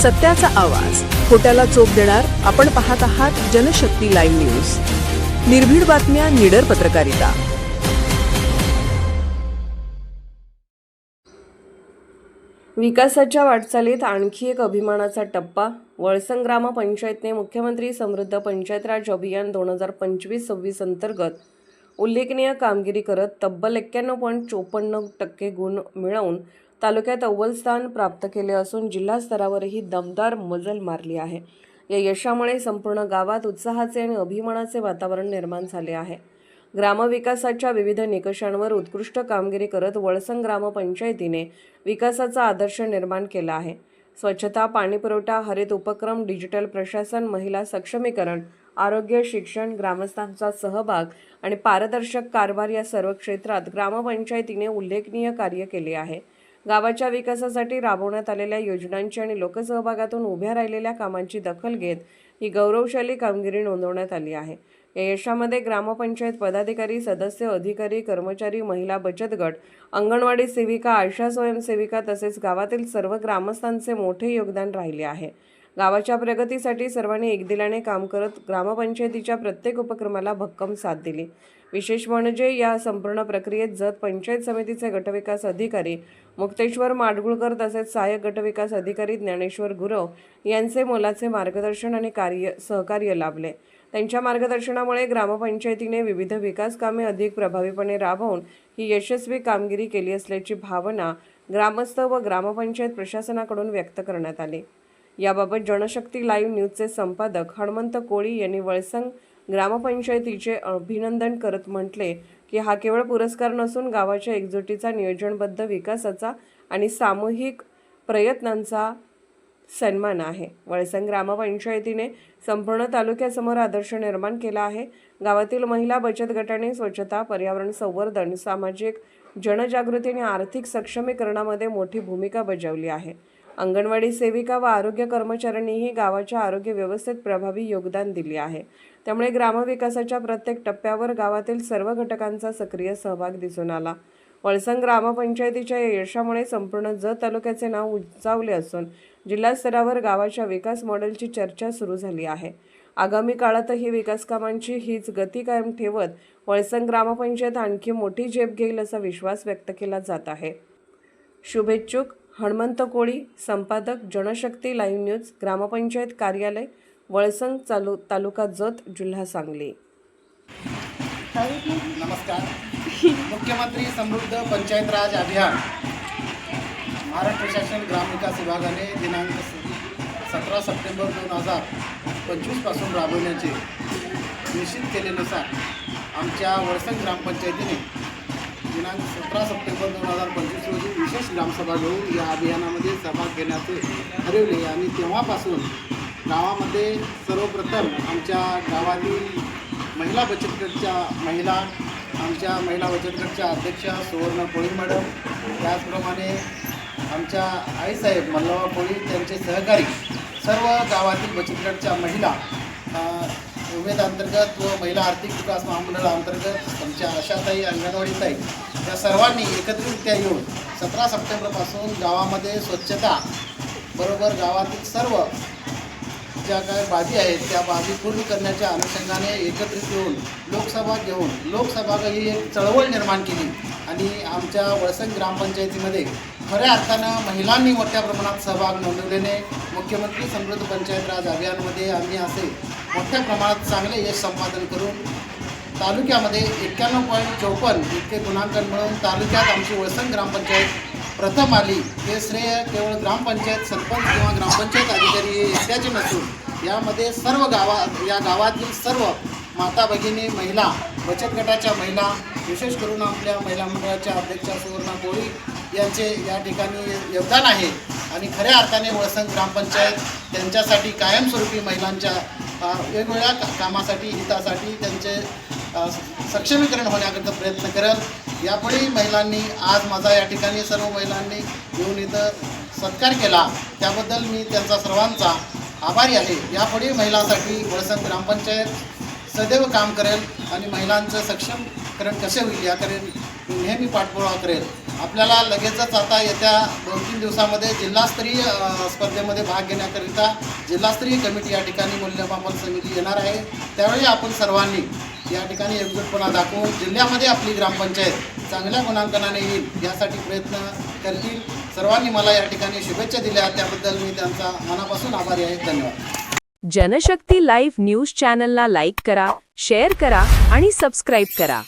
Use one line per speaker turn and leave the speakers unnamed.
सत्याचा आवाज, खोट्याला चोप देणार. आपण पाहत आहात जनशक्ती लाईव्ह न्यूज. निर्भीड बातम्या, निडर पत्रकारिता. विकासाच्या वाटचालीत आणखी एक अभिमानाचा टप्पा. वळसंग ग्रामपंचायतने मुख्यमंत्री समृद्ध पंचायत राज अभियान 2025-26 अंतर्गत उल्लेखनीय कामगिरी करत तब्बल 91.54% गुण मिळवून तालुक्यात अव्वल स्थान प्राप्त केले असून जिल्हा स्तरावरही दमदार मजल मारली आहे. या यशामुळे संपूर्ण गावात उत्साहाचे आणि अभिमानाचे वातावरण निर्माण झाले आहे. ग्रामविकासाच्या विविध निकषांवर उत्कृष्ट कामगिरी करत वळसंग ग्रामपंचायतीने विकासाचा आदर्श निर्माण केला आहे. स्वच्छता, पाणीपुरवठा, हरित उपक्रम, डिजिटल प्रशासन, महिला सक्षमीकरण, आरोग्य, शिक्षण, ग्रामस्थांचा सहभाग आणि पारदर्शक कारभार या सर्व क्षेत्रात ग्रामपंचायतीने उल्लेखनीय कार्य केले आहे. गावाच्या विकासासाठी राबवण्यात आलेल्या योजनांची आणि लोकसहभागातून उभ्या राहिलेल्या कामांची दखल घेत ही गौरवशाली कामगिरी नोंदवण्यात आली आहे. या यशामध्ये ग्रामपंचायत पदाधिकारी, सदस्य, अधिकारी, कर्मचारी, महिला बचत गट, अंगणवाडी सेविका, आशा स्वयंसेविका तसेच गावातील सर्व ग्रामस्थांचे मोठे योगदान राहिले आहे. गावाच्या प्रगतीसाठी सर्वांनी एकदिलाने काम करत ग्रामपंचायतीच्या प्रत्येक उपक्रमाला भक्कम साथ दिली. विशेष म्हणजे या संपूर्ण प्रक्रियेत जत पंचायत समितीचे गटविकास अधिकारी मुक्तेश्वर माडगुळकर तसेच सहाय्यक गटविकास अधिकारी ज्ञानेश्वर गुरव यांचे मोलाचे मार्गदर्शन आणि सहकार्य लाभले. त्यांच्या मार्गदर्शनामुळे ग्रामपंचायतीने विविध विकास कामे अधिक प्रभावीपणे राबवून ही यशस्वी कामगिरी केली असल्याची भावना ग्रामस्थ व ग्रामपंचायत प्रशासनाकडून व्यक्त करण्यात आली. याबाबत जनशक्ती लाईव्ह न्यूजचे संपादक हनुमंत कोळी यांनी वळसंग ग्रामपंचायतीचे अभिनंदन करत म्हटले की हा केवळ पुरस्कार नसून गावाच्या एकजुटीचा, नियोजनबद्ध विकासाचा आणि सामूहिक प्रयत्नांचा सन्मान आहे. वळसंग ग्रामपंचायतीने संपूर्ण तालुक्यासमोर आदर्श निर्माण केला आहे. गावातील महिला बचत गटाने स्वच्छता, पर्यावरण संवर्धन, सामाजिक जनजागृती आणि आर्थिक सक्षमीकरणामध्ये मोठी भूमिका बजावली आहे. अंगणवाडी सेविका व आरोग्य कर्मचाऱ्यांनीही गावाच्या आरोग्य व्यवस्थेत प्रभावी योगदान दिले आहे. त्यामुळे ग्रामविकासाच्या प्रत्येक टप्प्यावर गावातील सर्व घटकांचा सक्रिय सहभाग दिसून आला. वळसंग ग्रामपंचायतीच्या या यशामुळे संपूर्ण जत तालुक्याचे नाव उंचावले असून जिल्हा स्तरावर गावाच्या विकास मॉडेलची चर्चा सुरू झाली आहे. आगामी काळातही विकास कामांची हीच गती कायम ठेवत वळसंग ग्रामपंचायत आणखी मोठी झेप घेईल असा विश्वास व्यक्त केला जात आहे. शुभेच्छुक हनुमंत कोळी, संपादक जनशक्ती लाईव्ह न्यूज, ग्रामपंचायत कार्यालय, वळसंग, तालुका जत, जिल्हा सांगली.
नमस्कार. मुख्यमंत्री समृद्ध पंचायत राज अभियान महाराष्ट्र शासन ग्रामविकास विभागाने दिनांक 17 सप्टेंबर 2025 पासून राबवण्याचे निश्चित केल्यानुसार आमच्या वळसंग ग्रामपंचायतीने दिनांक 17 सप्टेंबर 2025 रोजी विशेष ग्रामसभा घेऊन या अभियानामध्ये सहभाग घेण्याचे ठरवले आणि तेव्हापासून गावामध्ये सर्वप्रथम आमच्या गावातील महिला बचत गटच्या आमच्या महिला बचत गटच्या अध्यक्षा सुवर्ण कोळी मॅडम, त्याचप्रमाणे आमच्या आईसाहेब मल्लवा कोळी, त्यांचे सहकारी, सर्व गावातील बचत गटच्या महिला, उमेद अंतर्गत व महिला आर्थिक विकास महामंडळाअंतर्गत आमच्या आशाताई, अंगणवाडीताई या सर्वांनी एकत्रितरित्या येऊन 17 सप्टेंबरपासून गावामध्ये स्वच्छता बरोबर गावातील सर्व ज्या काही बाबी आहेत त्या बाबी पूर्ण करण्याच्या अनुषंगाने एकत्रित येऊन लोकसभा ही एक चळवळ निर्माण केली आणि आमच्या वळसंग ग्रामपंचायतीमध्ये खऱ्या अर्थानं महिलांनी मोठ्या प्रमाणात सहभाग नोंदवल्याने मुख्यमंत्री समृद्ध पंचायत राज अभियानमध्ये आम्ही असे मोठ्या प्रमाणात चांगले यश संपादन करून तालुक्यामध्ये 91.54 इतके गुणांकन मिळवून तालुक्यात आमची वळसंग ग्रामपंचायत प्रथम आली. हे श्रेय केवळ ग्रामपंचायत सरपंच किंवा ग्रामपंचायत अधिकारी हे एकट्याचे नसून यामध्ये या गावातील सर्व माता भगिनी, महिला बचत गटाच्या महिला, विशेष करून आपल्या महिला मंडळाच्या अध्यक्षा सुवर्ण कोळी यांचे या ठिकाणी योगदान आहे आणि खऱ्या अर्थाने वळसंग ग्रामपंचायत त्यांच्यासाठी कायमस्वरूपी महिलांच्या वेगवेगळ्या कामासाठी, हितासाठी त्यांचे सक्षमीकरण होण्याकरता प्रयत्न करेल. यापुढे महिलांनी आज माझा या ठिकाणी सर्व महिलांनी येऊन इथं सत्कार केला त्याबद्दल मी त्यांचा सर्वांचा आभारी आहे. यापुढे महिलांसाठी वळसंग ग्रामपंचायत सदैव काम करेल आणि महिलांचं सक्षमीकरण कसे होईल याकडे नेहमी पाठपुरावा करेल. आपल्याला लगेचच आता येत्या 2-3 दिवसामध्ये जिल्हास्तरीय स्पर्धेमध्ये भाग घेण्याकरिता जिल्हास्तरीय कमिटी या ठिकाणी मूल्यमापन समिती येणार आहे. त्यावेळी आपण सर्वांनी या ठिकाणी एकजूटपणा दाखवून जिल्ह्यामध्ये आपली ग्रामपंचायत चांगल्या गुणांकनाने येईल यासाठी प्रयत्न करतील. सर्वांनी मला या ठिकाणी शुभेच्छा दिल्या त्याबद्दल मी त्यांचा मनापासून आभारी आहे. धन्यवाद.
जनशक्ती लाईव्ह न्यूज चॅनलला लाईक करा, शेअर करा आणि सबस्क्राईब करा.